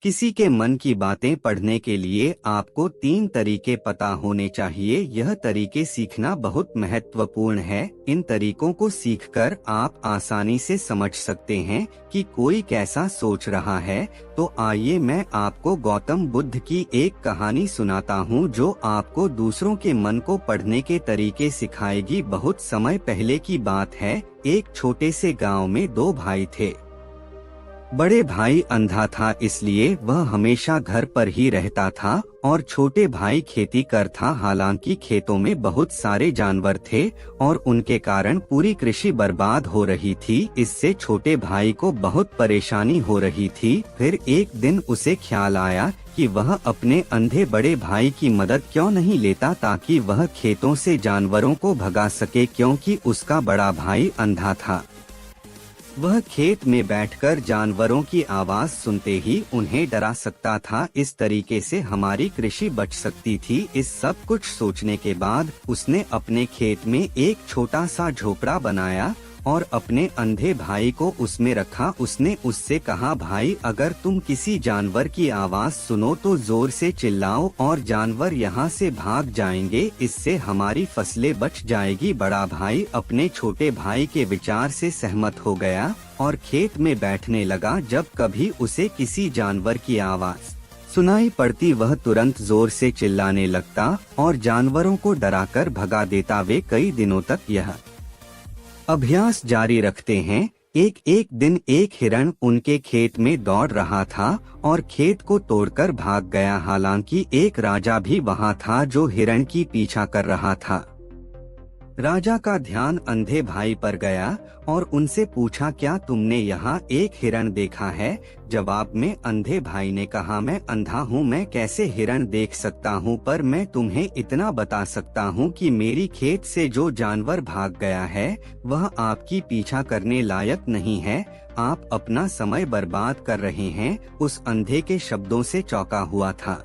किसी के मन की बातें पढ़ने के लिए आपको 3 तरीके पता होने चाहिए। यह तरीके सीखना बहुत महत्वपूर्ण है। इन तरीकों को सीखकर आप आसानी से समझ सकते हैं कि कोई कैसा सोच रहा है। तो आइए मैं आपको गौतम बुद्ध की एक कहानी सुनाता हूँ जो आपको दूसरों के मन को पढ़ने के तरीके सिखाएगी। बहुत समय पहले की बात है। एक छोटे से गांव में 2 भाई थे। बड़े भाई अंधा था, इसलिए वह हमेशा घर पर ही रहता था और छोटे भाई खेती कर था। हालांकि खेतों में बहुत सारे जानवर थे और उनके कारण पूरी कृषि बर्बाद हो रही थी। इससे छोटे भाई को बहुत परेशानी हो रही थी। फिर एक दिन उसे ख्याल आया कि वह अपने अंधे बड़े भाई की मदद क्यों नहीं लेता ताकि वह खेतों से जानवरों को भगा सके, क्योंकि उसका बड़ा भाई अंधा था। वह खेत में बैठकर जानवरों की आवाज सुनते ही उन्हें डरा सकता था। इस तरीके से हमारी कृषि बच सकती थी। इस सब कुछ सोचने के बाद उसने अपने खेत में एक छोटा सा झोपड़ा बनाया और अपने अंधे भाई को उसमें रखा। उसने उससे कहा, भाई अगर तुम किसी जानवर की आवाज सुनो तो जोर से चिल्लाओ और जानवर यहाँ से भाग जाएंगे। इससे हमारी फसलें बच जाएगी। बड़ा भाई अपने छोटे भाई के विचार से सहमत हो गया और खेत में बैठने लगा। जब कभी उसे किसी जानवर की आवाज सुनाई पड़ती वह तुरंत जोर से चिल्लाने लगता और जानवरों को डराकर भगा देता। वे कई दिनों तक यह अभ्यास जारी रखते हैं। एक दिन एक हिरण उनके खेत में दौड़ रहा था और खेत को तोड़कर भाग गया। हालांकि एक राजा भी वहां था जो हिरण की पीछा कर रहा था। राजा का ध्यान अंधे भाई पर गया और उनसे पूछा, क्या तुमने यहाँ एक हिरण देखा है? जवाब में अंधे भाई ने कहा, मैं अंधा हूँ, मैं कैसे हिरण देख सकता हूँ, पर मैं तुम्हें इतना बता सकता हूँ कि मेरी खेत से जो जानवर भाग गया है वह आपकी पीछा करने लायक नहीं है। आप अपना समय बर्बाद कर रहे हैं। उस अंधे के शब्दों से चौंका हुआ था।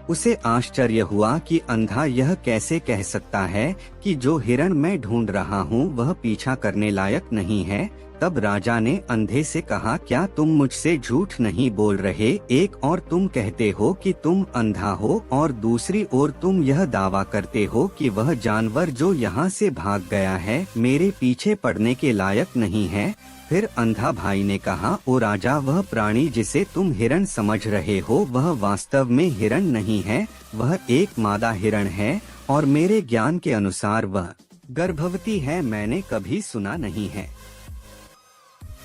उसे आश्चर्य हुआ कि अंधा यह कैसे कह सकता है कि जो हिरण मैं ढूंढ रहा हूँ वह पीछा करने लायक नहीं है। तब राजा ने अंधे से कहा, क्या तुम मुझसे झूठ नहीं बोल रहे? एक और तुम कहते हो कि तुम अंधा हो और दूसरी ओर तुम यह दावा करते हो कि वह जानवर जो यहाँ से भाग गया है मेरे पीछे पड़ने के लायक नहीं है। फिर अंधा भाई ने कहा, ओ राजा, वह प्राणी जिसे तुम हिरण समझ रहे हो वह वास्तव में हिरण नहीं है। वह एक मादा हिरण है और मेरे ज्ञान के अनुसार वह गर्भवती है। मैंने कभी सुना नहीं है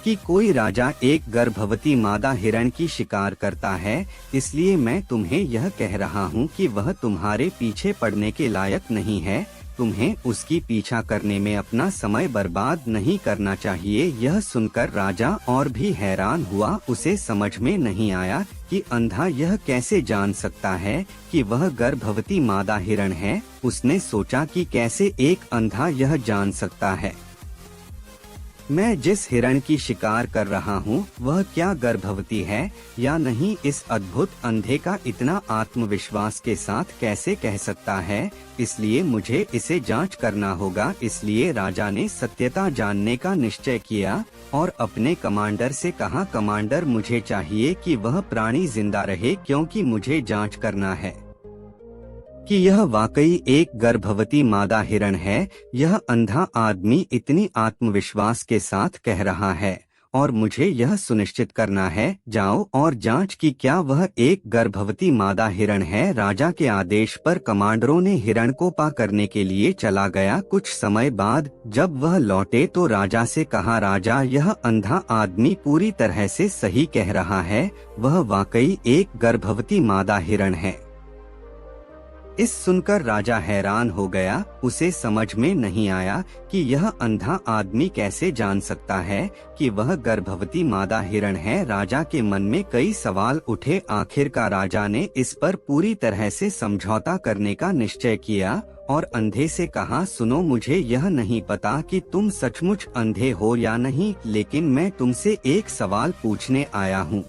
कि कोई राजा एक गर्भवती मादा हिरण की शिकार करता है। इसलिए मैं तुम्हें यह कह रहा हूँ कि वह तुम्हारे पीछे पड़ने के लायक नहीं है। तुम्हें उसकी पीछा करने में अपना समय बर्बाद नहीं करना चाहिए। यह सुनकर राजा और भी हैरान हुआ। उसे समझ में नहीं आया कि अंधा यह कैसे जान सकता है कि वह गर्भवती मादा हिरण है। उसने सोचा कि कैसे एक अंधा यह जान सकता है मैं जिस हिरण की शिकार कर रहा हूँ वह क्या गर्भवती है या नहीं। इस अद्भुत अंधे का इतना आत्मविश्वास के साथ कैसे कह सकता है? इसलिए मुझे इसे जांच करना होगा। इसलिए राजा ने सत्यता जानने का निश्चय किया और अपने कमांडर से कहा, कमांडर, मुझे चाहिए कि वह प्राणी जिंदा रहे, क्योंकि मुझे जांच करना है कि यह वाकई एक गर्भवती मादा हिरण है। यह अंधा आदमी इतनी आत्मविश्वास के साथ कह रहा है और मुझे यह सुनिश्चित करना है। जाओ और जांच की क्या वह एक गर्भवती मादा हिरण है। राजा के आदेश पर कमांडरों ने हिरण को पा करने के लिए चला गया। कुछ समय बाद जब वह लौटे तो राजा से कहा, राजा, यह अंधा आदमी पूरी तरह से सही कह रहा है। वह वाकई एक गर्भवती मादा हिरण है। इस सुनकर राजा हैरान हो गया। उसे समझ में नहीं आया कि यह अंधा आदमी कैसे जान सकता है कि वह गर्भवती मादा हिरण है। राजा के मन में कई सवाल उठे। आखिरकार राजा ने इस पर पूरी तरह से समझौता करने का निश्चय किया और अंधे से कहा, सुनो, मुझे यह नहीं पता कि तुम सचमुच अंधे हो या नहीं, लेकिन मैं तुमसे एक सवाल पूछने आया हूँ।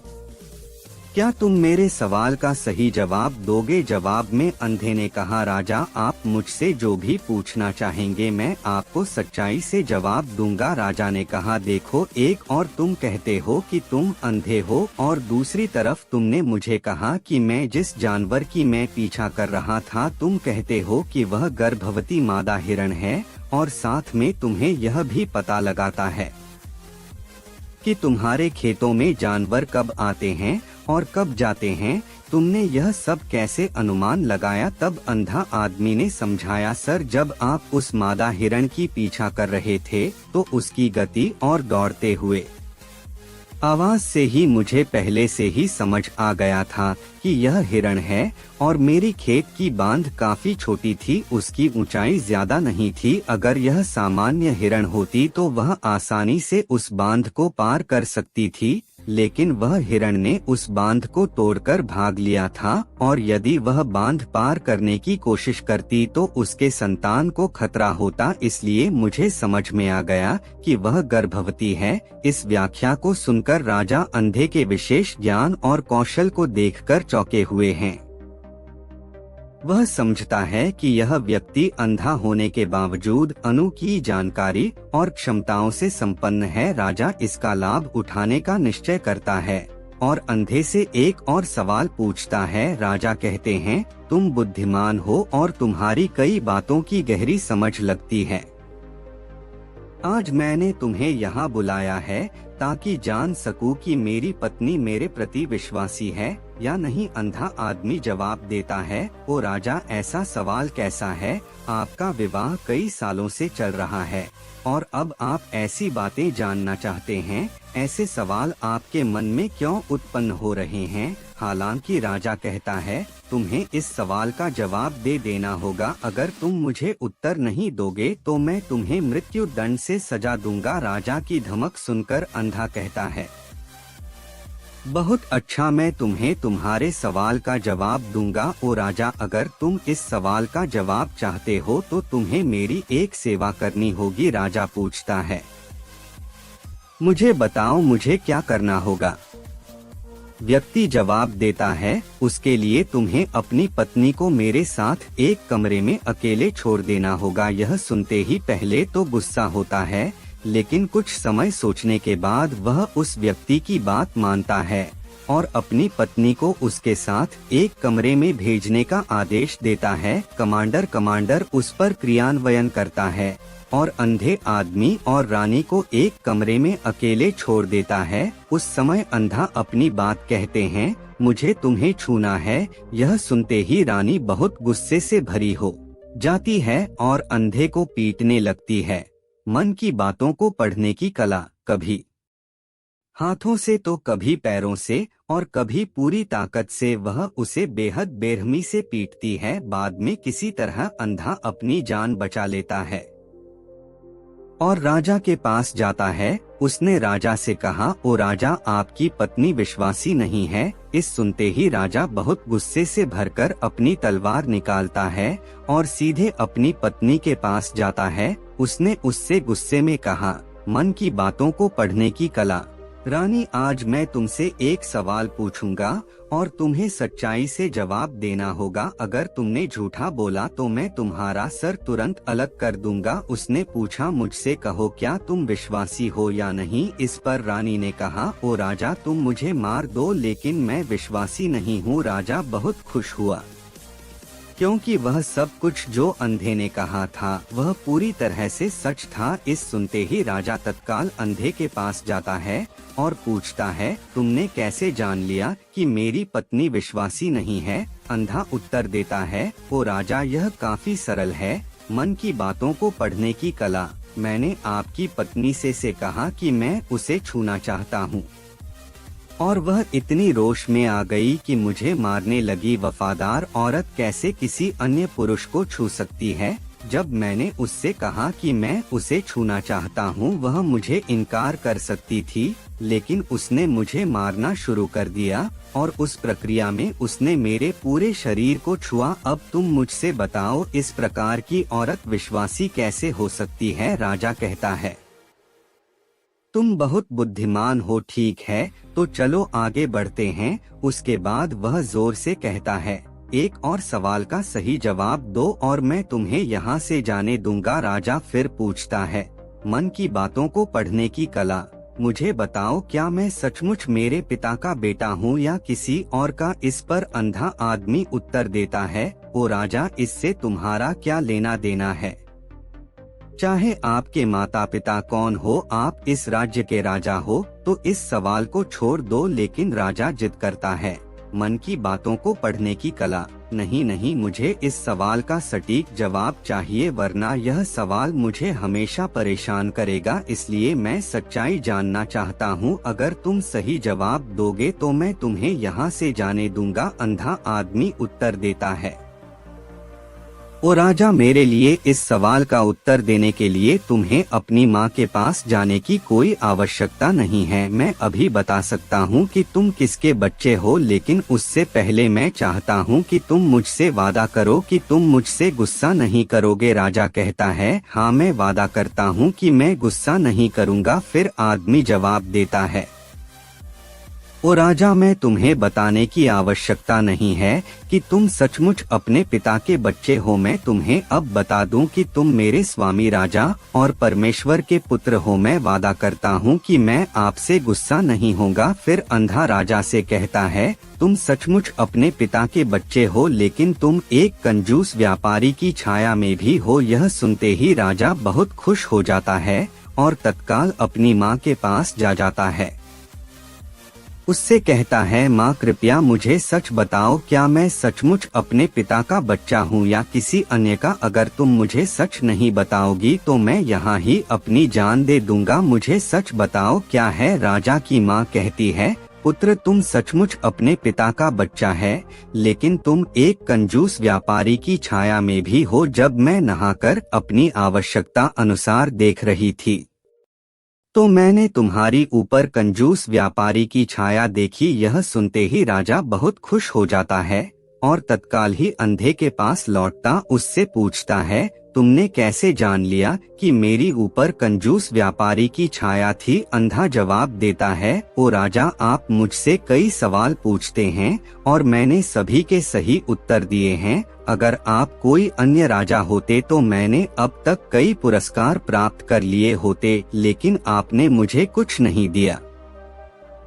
क्या तुम मेरे सवाल का सही जवाब दोगे? जवाब में अंधे ने कहा, राजा आप मुझसे जो भी पूछना चाहेंगे मैं आपको सच्चाई से जवाब दूंगा। राजा ने कहा, देखो एक और तुम कहते हो कि तुम अंधे हो और दूसरी तरफ तुमने मुझे कहा कि मैं जिस जानवर की मैं पीछा कर रहा था तुम कहते हो कि वह गर्भवती मादा हिरण है, और साथ में तुम्हें यह भी पता लगाता है कि तुम्हारे खेतों में जानवर कब आते हैं और कब जाते हैं। तुमने यह सब कैसे अनुमान लगाया? तब अंधा आदमी ने समझाया, सर जब आप उस मादा हिरण की पीछा कर रहे थे तो उसकी गति और दौड़ते हुए आवाज से ही मुझे पहले से ही समझ आ गया था कि यह हिरण है, और मेरी खेत की बांध काफी छोटी थी, उसकी ऊंचाई ज्यादा नहीं थी। अगर यह सामान्य हिरण होती तो वह आसानी से उस बांध को पार कर सकती थी, लेकिन वह हिरण ने उस बांध को तोड़कर भाग लिया था, और यदि वह बांध पार करने की कोशिश करती तो उसके संतान को खतरा होता। इसलिए मुझे समझ में आ गया कि वह गर्भवती है। इस व्याख्या को सुनकर राजा अंधे के विशेष ज्ञान और कौशल को देखकर चौंके हुए हैं। वह समझता है कि यह व्यक्ति अंधा होने के बावजूद अनूठी जानकारी और क्षमताओं से संपन्न है। राजा इसका लाभ उठाने का निश्चय करता है और अंधे से एक और सवाल पूछता है। राजा कहते हैं, तुम बुद्धिमान हो और तुम्हारी कई बातों की गहरी समझ लगती है। आज मैंने तुम्हें यहाँ बुलाया है ताकि जान सकूं कि मेरी पत्नी मेरे प्रति विश्वासी है या नहीं। अंधा आदमी जवाब देता है, ओ राजा ऐसा सवाल कैसा है? आपका विवाह कई सालों से चल रहा है और अब आप ऐसी बातें जानना चाहते हैं। ऐसे सवाल आपके मन में क्यों उत्पन्न हो रहे हैं? हालांकि राजा कहता है, तुम्हें इस सवाल का जवाब दे देना होगा। अगर तुम मुझे उत्तर नहीं दोगे तो मैं तुम्हें मृत्यु दंड से सजा दूंगा। राजा की धमक सुनकर अंधा कहता है, बहुत अच्छा, मैं तुम्हें तुम्हारे सवाल का जवाब दूंगा। ओ राजा, अगर तुम इस सवाल का जवाब चाहते हो तो तुम्हें मेरी एक सेवा करनी होगी। राजा पूछता है, मुझे बताओ मुझे क्या करना होगा? व्यक्ति जवाब देता है, उसके लिए तुम्हें अपनी पत्नी को मेरे साथ एक कमरे में अकेले छोड़ देना होगा। यह सुनते ही पहले तो गुस्सा होता है, लेकिन कुछ समय सोचने के बाद वह उस व्यक्ति की बात मानता है और अपनी पत्नी को उसके साथ एक कमरे में भेजने का आदेश देता है। कमांडर उस पर क्रियान्वयन करता है और अंधे आदमी और रानी को एक कमरे में अकेले छोड़ देता है। उस समय अंधा अपनी बात कहते हैं, मुझे तुम्हें छूना है। यह सुनते ही रानी बहुत गुस्से से भरी हो जाती है और अंधे को पीटने लगती है। मन की बातों को पढ़ने की कला, कभी हाथों से तो कभी पैरों से और कभी पूरी ताकत से वह उसे बेहद बेरहमी से पीटती है। बाद में किसी तरह अंधा अपनी जान बचा लेता है और राजा के पास जाता है। उसने राजा से कहा, ओ राजा, आपकी पत्नी विश्वासी नहीं है। इस सुनते ही राजा बहुत गुस्से से भरकर अपनी तलवार निकालता है और सीधे अपनी पत्नी के पास जाता है। उसने उससे गुस्से में कहा, मन की बातों को पढ़ने की कला। रानी, आज मैं तुमसे एक सवाल पूछूंगा और तुम्हें सच्चाई से जवाब देना होगा। अगर तुमने झूठा बोला तो मैं तुम्हारा सर तुरंत अलग कर दूंगा। उसने पूछा, मुझसे कहो क्या तुम विश्वासी हो या नहीं? इस पर रानी ने कहा, ओ राजा, तुम मुझे मार दो लेकिन मैं विश्वासी नहीं हूँ। राजा बहुत खुश हुआ क्योंकि वह सब कुछ जो अंधे ने कहा था वह पूरी तरह से सच था। इस सुनते ही राजा तत्काल अंधे के पास जाता है और पूछता है, तुमने कैसे जान लिया कि मेरी पत्नी विश्वासी नहीं है? अंधा उत्तर देता है, ओ राजा, यह काफी सरल है, मन की बातों को पढ़ने की कला। मैंने आपकी पत्नी से कहा कि मैं उसे छूना चाहता हूँ और वह इतनी रोष में आ गई कि मुझे मारने लगी। वफादार औरत कैसे किसी अन्य पुरुष को छू सकती है? जब मैंने उससे कहा कि मैं उसे छूना चाहता हूँ वह मुझे इनकार कर सकती थी, लेकिन उसने मुझे मारना शुरू कर दिया और उस प्रक्रिया में उसने मेरे पूरे शरीर को छुआ। अब तुम मुझसे बताओ, इस प्रकार की औरत विश्वासी कैसे हो सकती है? राजा कहता है, तुम बहुत बुद्धिमान हो, ठीक है तो चलो आगे बढ़ते हैं। उसके बाद वह जोर से कहता है, एक और सवाल का सही जवाब दो और मैं तुम्हें यहाँ से जाने दूंगा। राजा फिर पूछता है, मन की बातों को पढ़ने की कला, मुझे बताओ क्या मैं सचमुच मेरे पिता का बेटा हूँ या किसी और का? इस पर अंधा आदमी उत्तर देता है, ओ राजा, इससे तुम्हारा क्या लेना देना है? चाहे आपके माता पिता कौन हो, आप इस राज्य के राजा हो, तो इस सवाल को छोड़ दो। लेकिन राजा जिद करता है, मन की बातों को पढ़ने की कला, नहीं नहीं, मुझे इस सवाल का सटीक जवाब चाहिए, वरना यह सवाल मुझे हमेशा परेशान करेगा। इसलिए मैं सच्चाई जानना चाहता हूँ। अगर तुम सही जवाब दोगे तो मैं तुम्हें यहाँ से जाने दूंगा। अंधा आदमी उत्तर देता है, ओ राजा, मेरे लिए इस सवाल का उत्तर देने के लिए तुम्हें अपनी माँ के पास जाने की कोई आवश्यकता नहीं है। मैं अभी बता सकता हूँ कि तुम किसके बच्चे हो, लेकिन उससे पहले मैं चाहता हूँ कि तुम मुझसे वादा करो कि तुम मुझसे गुस्सा नहीं करोगे। राजा कहता है, हाँ मैं वादा करता हूँ कि मैं गुस्सा नहीं करूँगा। फिर आदमी जवाब देता है, ओ राजा, मैं तुम्हें बताने की आवश्यकता नहीं है कि तुम सचमुच अपने पिता के बच्चे हो। मैं तुम्हें अब बता दूं कि तुम मेरे स्वामी राजा और परमेश्वर के पुत्र हो। मैं वादा करता हूं कि मैं आपसे गुस्सा नहीं होगा। फिर अंधा राजा से कहता है, तुम सचमुच अपने पिता के बच्चे हो, लेकिन तुम एक कंजूस व्यापारी की छाया में भी हो। यह सुनते ही राजा बहुत खुश हो जाता है और तत्काल अपनी माँ के पास जाता है। उससे कहता है, माँ कृपया मुझे सच बताओ, क्या मैं सचमुच अपने पिता का बच्चा हूँ या किसी अन्य का? अगर तुम मुझे सच नहीं बताओगी तो मैं यहाँ ही अपनी जान दे दूंगा। मुझे सच बताओ क्या है? राजा की माँ कहती है, पुत्र, तुम सचमुच अपने पिता का बच्चा है, लेकिन तुम एक कंजूस व्यापारी की छाया में भी हो। जब मैं नहाकर अपनी आवश्यकता अनुसार देख रही थी तो मैंने तुम्हारी ऊपर कंजूस व्यापारी की छाया देखी। यह सुनते ही राजा बहुत खुश हो जाता है और तत्काल ही अंधे के पास लौटता उससे पूछता है, तुमने कैसे जान लिया कि मेरी ऊपर कंजूस व्यापारी की छाया थी? अंधा जवाब देता है, ओ राजा, आप मुझसे कई सवाल पूछते हैं और मैंने सभी के सही उत्तर दिए हैं। अगर आप कोई अन्य राजा होते तो मैंने अब तक कई पुरस्कार प्राप्त कर लिए होते, लेकिन आपने मुझे कुछ नहीं दिया।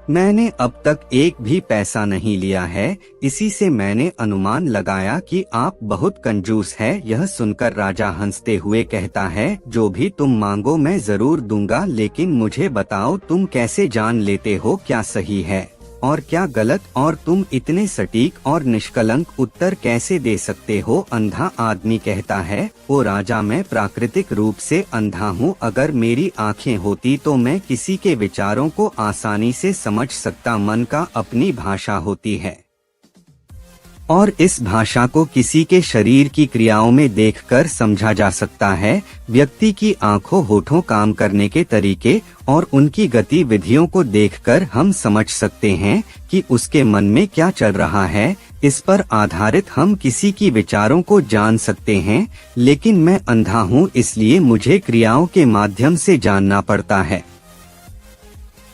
मैंने अब तक एक भी पैसा नहीं लिया है, इसी से मैंने अनुमान लगाया कि आप बहुत कंजूस है। यह सुनकर राजा हंसते हुए कहता है, जो भी तुम मांगो मैं जरूर दूंगा, लेकिन मुझे बताओ तुम कैसे जान लेते हो क्या सही है और क्या गलत, और तुम इतने सटीक और निष्कलंक उत्तर कैसे दे सकते हो? अंधा आदमी कहता है, ओ राजा, मैं प्राकृतिक रूप से अंधा हूँ। अगर मेरी आँखें होती तो मैं किसी के विचारों को आसानी से समझ सकता। मन का अपनी भाषा होती है और इस भाषा को किसी के शरीर की क्रियाओं में देखकर समझा जा सकता है। व्यक्ति की आंखों, होठों, काम करने के तरीके और उनकी गतिविधियों को देखकर हम समझ सकते हैं कि उसके मन में क्या चल रहा है। इस पर आधारित हम किसी की विचारों को जान सकते हैं, लेकिन मैं अंधा हूँ, इसलिए मुझे क्रियाओं के माध्यम से जानना पड़ता है।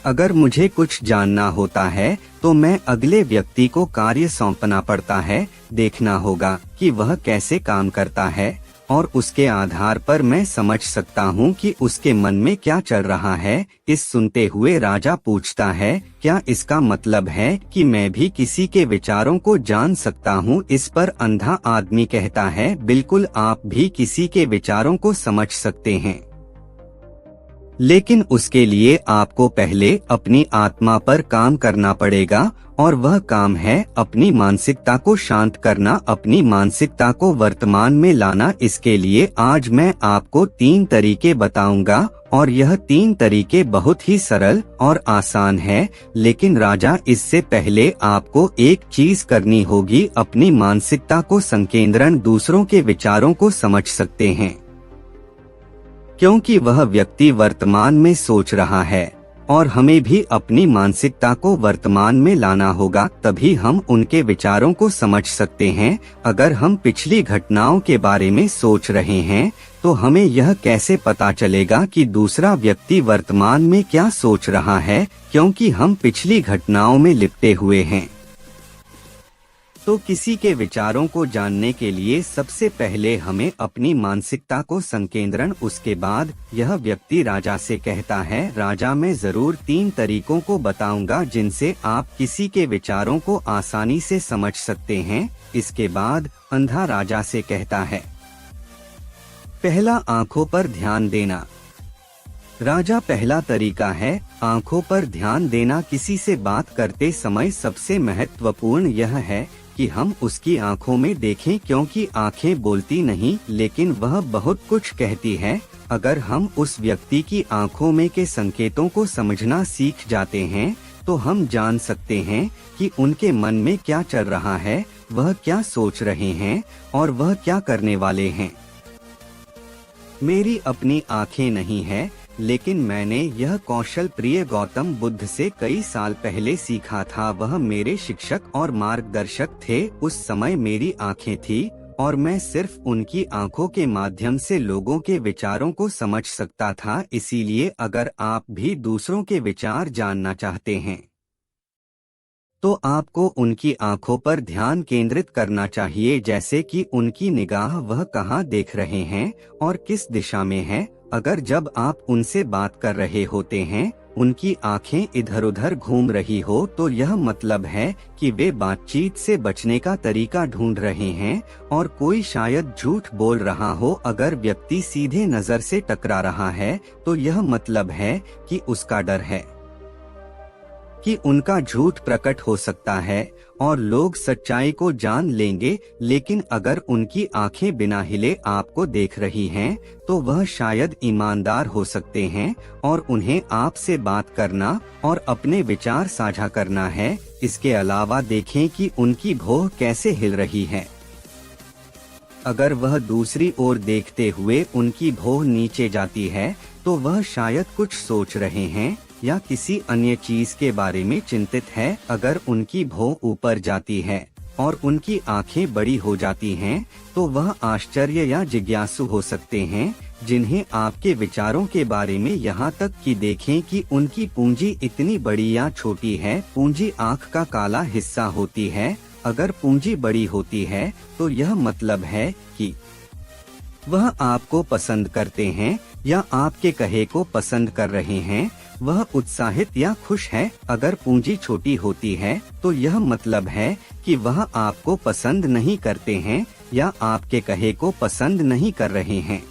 अगर मुझे कुछ जानना होता है तो मैं अगले व्यक्ति को कार्य सौंपना पड़ता है। देखना होगा कि वह कैसे काम करता है और उसके आधार पर मैं समझ सकता हूँ कि उसके मन में क्या चल रहा है। इस सुनते हुए राजा पूछता है, क्या इसका मतलब है कि मैं भी किसी के विचारों को जान सकता हूँ? इस पर अंधा आदमी कहता है, बिल्कुल, आप भी किसी के विचारों को समझ सकते हैं, लेकिन उसके लिए आपको पहले अपनी आत्मा पर काम करना पड़ेगा और वह काम है अपनी मानसिकता को शांत करना, अपनी मानसिकता को वर्तमान में लाना। इसके लिए आज मैं आपको 3 तरीके बताऊंगा और यह 3 तरीके बहुत ही सरल और आसान है। लेकिन राजा, इससे पहले आपको एक चीज करनी होगी, अपनी मानसिकता को संकेंद्रण दूसरों के विचारों को समझ सकते हैं, क्योंकि वह व्यक्ति वर्तमान में सोच रहा है और हमें भी अपनी मानसिकता को वर्तमान में लाना होगा, तभी हम उनके विचारों को समझ सकते हैं। अगर हम पिछली घटनाओं के बारे में सोच रहे हैं तो हमें यह कैसे पता चलेगा कि दूसरा व्यक्ति वर्तमान में क्या सोच रहा है, क्योंकि हम पिछली घटनाओं में लिपटे हुए हैं। तो किसी के विचारों को जानने के लिए सबसे पहले हमें अपनी मानसिकता को संकेंद्रण। उसके बाद यह व्यक्ति राजा से कहता है, राजा मैं जरूर 3 तरीकों को बताऊंगा जिनसे आप किसी के विचारों को आसानी से समझ सकते हैं। इसके बाद अंधा राजा से कहता है, पहला आंखों पर ध्यान देना। राजा, पहला तरीका है आंखों पर ध्यान देना। किसी से बात करते समय सबसे महत्वपूर्ण यह है कि हम उसकी आंखों में देखें, क्योंकि आंखें बोलती नहीं लेकिन वह बहुत कुछ कहती है। अगर हम उस व्यक्ति की आंखों में के संकेतों को समझना सीख जाते हैं तो हम जान सकते हैं कि उनके मन में क्या चल रहा है, वह क्या सोच रहे हैं और वह क्या करने वाले हैं। मेरी अपनी आंखें नहीं है, लेकिन मैंने यह कौशल प्रिय गौतम बुद्ध से कई साल पहले सीखा था। वह मेरे शिक्षक और मार्गदर्शक थे। उस समय मेरी आंखें थी और मैं सिर्फ उनकी आंखों के माध्यम से लोगों के विचारों को समझ सकता था। इसीलिए अगर आप भी दूसरों के विचार जानना चाहते हैं तो आपको उनकी आंखों पर ध्यान केंद्रित करना चाहिए, जैसे कि उनकी निगाह वह कहाँ देख रहे हैं और किस दिशा में है। अगर जब आप उनसे बात कर रहे होते हैं उनकी आंखें इधर उधर घूम रही हो तो यह मतलब है कि वे बातचीत से बचने का तरीका ढूंढ रहे हैं और कोई शायद झूठ बोल रहा हो। अगर व्यक्ति सीधे नजर से टकरा रहा है तो यह मतलब है कि उसका डर है कि उनका झूठ प्रकट हो सकता है और लोग सच्चाई को जान लेंगे। लेकिन अगर उनकी आंखें बिना हिले आपको देख रही हैं, तो वह शायद ईमानदार हो सकते हैं और उन्हें आपसे बात करना और अपने विचार साझा करना है। इसके अलावा देखें कि उनकी भौं कैसे हिल रही है। अगर वह दूसरी ओर देखते हुए उनकी भौं नीचे जाती है तो वह शायद कुछ सोच रहे हैं या किसी अन्य चीज के बारे में चिंतित है। अगर उनकी भौं ऊपर जाती है और उनकी आंखें बड़ी हो जाती हैं, तो वह आश्चर्य या जिज्ञासु हो सकते हैं, जिन्हें आपके विचारों के बारे में यहाँ तक कि देखें कि उनकी पूंजी इतनी बड़ी या छोटी है। पूंजी आंख का काला हिस्सा होती है। अगर पूंजी बड़ी होती है तो यह मतलब है कि वह आपको पसंद करते हैं या आपके कहे को पसंद कर रहे हैं। वह उत्साहित या खुश है। अगर पूंजी छोटी होती है तो यह मतलब है कि वह आपको पसंद नहीं करते हैं या आपके कहे को पसंद नहीं कर रहे हैं।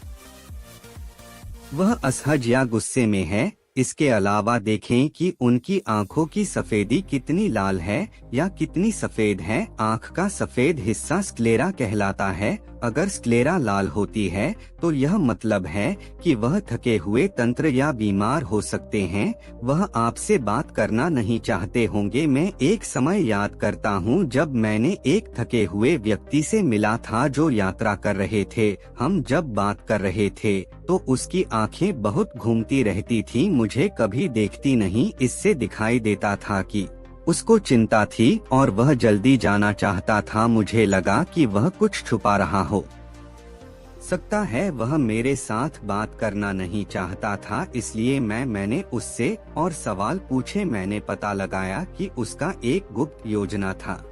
वह असहज या गुस्से में है। इसके अलावा देखें कि उनकी आंखों की सफेदी कितनी लाल है या कितनी सफेद है। आंख का सफेद हिस्सा स्क्लेरा कहलाता है। अगर स्क्लेरा लाल होती है तो यह मतलब है कि वह थके हुए तंत्र या बीमार हो सकते हैं। वह आपसे बात करना नहीं चाहते होंगे। मैं एक समय याद करता हूँ जब मैंने एक थके हुए व्यक्ति से मिला था जो यात्रा कर रहे थे। हम जब बात कर रहे थे तो उसकी आंखें बहुत घूमती रहती थी, मुझे कभी देखती नहीं। इससे दिखाई देता था कि उसको चिंता थी और वह जल्दी जाना चाहता था। मुझे लगा कि वह कुछ छुपा रहा हो सकता है, वह मेरे साथ बात करना नहीं चाहता था। इसलिए मैंने उससे और सवाल पूछे। मैंने पता लगाया कि उसका एक गुप्त योजना था।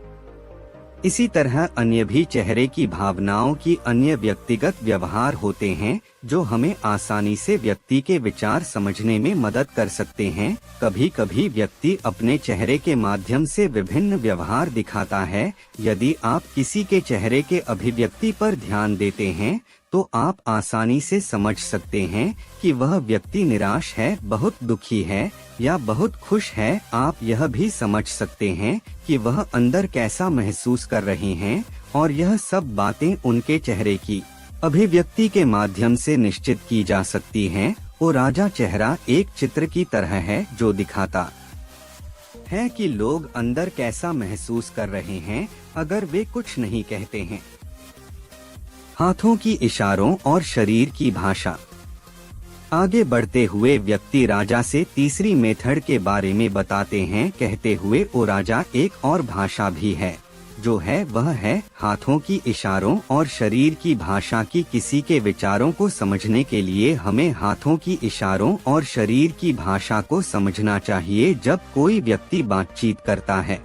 इसी तरह अन्य भी चेहरे की भावनाओं की अन्य व्यक्तिगत व्यवहार होते हैं जो हमें आसानी से व्यक्ति के विचार समझने में मदद कर सकते हैं। कभी कभी व्यक्ति अपने चेहरे के माध्यम से विभिन्न व्यवहार दिखाता है। यदि आप किसी के चेहरे के अभिव्यक्ति पर ध्यान देते हैं तो आप आसानी से समझ सकते हैं कि वह व्यक्ति निराश है, बहुत दुखी है या बहुत खुश है। आप यह भी समझ सकते हैं कि वह अंदर कैसा महसूस कर रहे हैं और यह सब बातें उनके चेहरे की अभिव्यक्ति के माध्यम से निश्चित की जा सकती हैं। वो राजा चेहरा एक चित्र की तरह है जो दिखाता है कि लोग अंदर कैसा महसूस कर रहे हैं अगर वे कुछ नहीं कहते हैं। हाथों की इशारों और शरीर की भाषा। आगे बढ़ते हुए व्यक्ति राजा से तीसरी मेथड के बारे में बताते हैं, कहते हुए ओ राजा, एक और भाषा भी है, जो है वह है हाथों की इशारों और शरीर की भाषा की। किसी के विचारों को समझने के लिए हमें हाथों की इशारों और शरीर की भाषा को समझना चाहिए। जब कोई व्यक्ति बातचीत करता है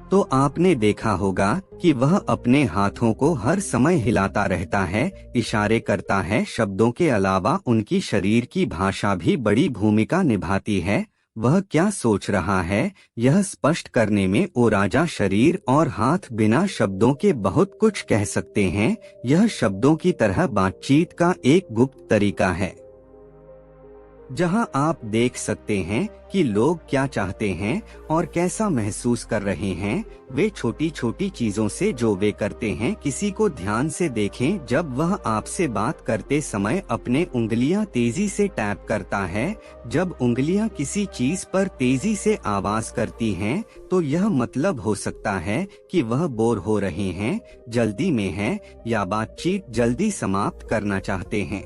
तो आपने देखा होगा कि वह अपने हाथों को हर समय हिलाता रहता है, इशारे करता है। शब्दों के अलावा उनकी शरीर की भाषा भी बड़ी भूमिका निभाती है। वह क्या सोच रहा है यह स्पष्ट करने में ओ राजा शरीर और हाथ बिना शब्दों के बहुत कुछ कह सकते हैं। यह शब्दों की तरह बातचीत का एक गुप्त तरीका है, जहां आप देख सकते हैं कि लोग क्या चाहते हैं और कैसा महसूस कर रहे हैं। वे छोटी छोटी चीजों से जो वे करते हैं, किसी को ध्यान से देखें। जब वह आपसे बात करते समय अपने उंगलियां तेजी से टैप करता है, जब उंगलियां किसी चीज पर तेजी से आवाज करती हैं, तो यह मतलब हो सकता है कि वह बोर हो रहे हैं, जल्दी में हैं या बातचीत जल्दी समाप्त करना चाहते हैं।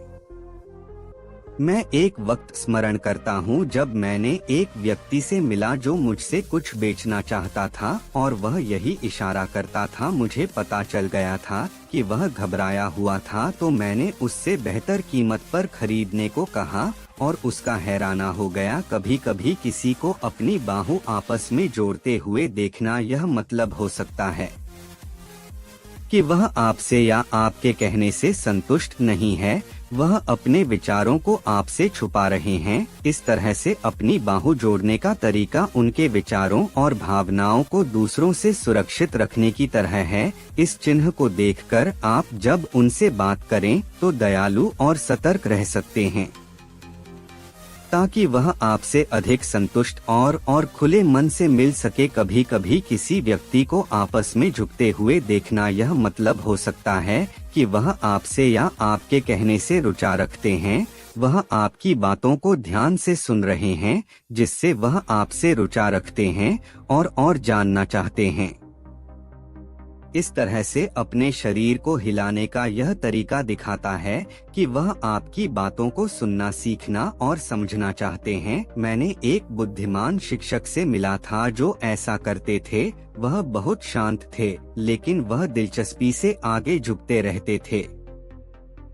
मैं एक वक्त स्मरण करता हूँ जब मैंने एक व्यक्ति से मिला जो मुझसे कुछ बेचना चाहता था और वह यही इशारा करता था। मुझे पता चल गया था कि वह घबराया हुआ था, तो मैंने उससे बेहतर कीमत पर खरीदने को कहा और उसका हैराना हो गया। कभी कभी किसी को अपनी बाहों आपस में जोड़ते हुए देखना, यह मतलब हो सकता है कि वह आपसे या आपके कहने से संतुष्ट नहीं है, वह अपने विचारों को आपसे छुपा रहे हैं। इस तरह से अपनी बाहों जोड़ने का तरीका उनके विचारों और भावनाओं को दूसरों से सुरक्षित रखने की तरह है। इस चिन्ह को देखकर आप जब उनसे बात करें तो दयालु और सतर्क रह सकते हैं, ताकि वह आपसे अधिक संतुष्ट और खुले मन से मिल सके। कभी कभी किसी व्यक्ति को आपस में झुकते हुए देखना, यह मतलब हो सकता है कि वह आपसे या आपके कहने से रुचि रखते हैं। वह आपकी बातों को ध्यान से सुन रहे हैं, जिससे वह आपसे रुचि रखते हैं और जानना चाहते हैं। इस तरह से अपने शरीर को हिलाने का यह तरीका दिखाता है कि वह आपकी बातों को सुनना, सीखना और समझना चाहते हैं। मैंने एक बुद्धिमान शिक्षक से मिला था जो ऐसा करते थे। वह बहुत शांत थे, लेकिन वह दिलचस्पी से आगे झुकते रहते थे,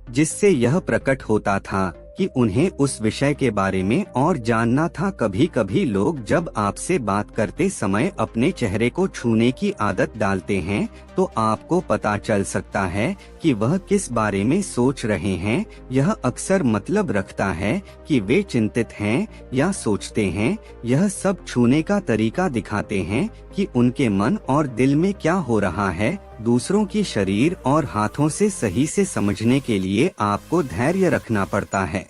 जिससे यह प्रकट होता था कि उन्हें उस विषय के बारे में और जानना था। कभी कभी लोग जब आपसे बात करते समय अपने चेहरे को छूने की आदत डालते हैं, तो आपको पता चल सकता है कि वह किस बारे में सोच रहे हैं। यह अक्सर मतलब रखता है कि वे चिंतित हैं या सोचते हैं। यह सब छूने का तरीका दिखाते हैं कि उनके मन और दिल में क्या हो रहा है। दूसरों की शरीर और हाथों से सही से समझने के लिए आपको धैर्य रखना पड़ता है,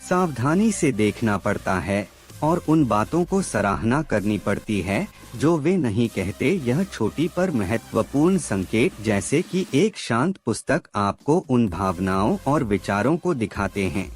सावधानी से देखना पड़ता है और उन बातों को सराहना करनी पड़ती है जो वे नहीं कहते। यह छोटी पर महत्वपूर्ण संकेत, जैसे कि एक शांत पुस्तक, आपको उन भावनाओं और विचारों को दिखाते हैं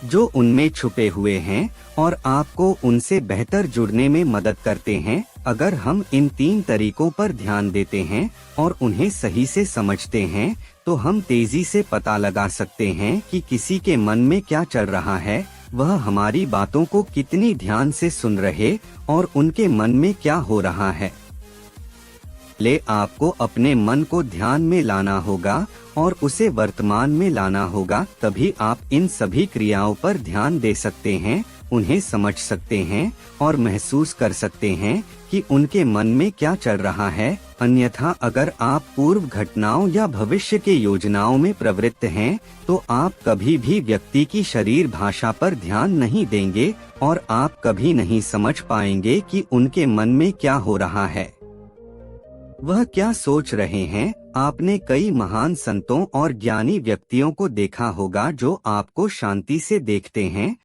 जो उनमें छुपे हुए हैं और आपको उनसे बेहतर जुड़ने में मदद करते हैं। अगर हम इन 3 तरीकों पर ध्यान देते हैं और उन्हें सही से समझते हैं, तो हम तेजी से पता लगा सकते हैं कि किसी के मन में क्या चल रहा है, वह हमारी बातों को कितनी ध्यान से सुन रहे और उनके मन में क्या हो रहा है। आपको अपने मन को ध्यान में लाना होगा और उसे वर्तमान में लाना होगा, तभी आप इन सभी क्रियाओं पर ध्यान दे सकते हैं, उन्हें समझ सकते हैं और महसूस कर सकते हैं कि उनके मन में क्या चल रहा है। अन्यथा अगर आप पूर्व घटनाओं या भविष्य के योजनाओं में प्रवृत्त हैं, तो आप कभी भी व्यक्ति की शरीर भाषा पर ध्यान नहीं देंगे और आप कभी नहीं समझ पाएंगे कि उनके मन में क्या हो रहा है, वह क्या सोच रहे हैं। आपने कई महान संतों और ज्ञानी व्यक्तियों को देखा होगा जो आपको शांति से देखते हैं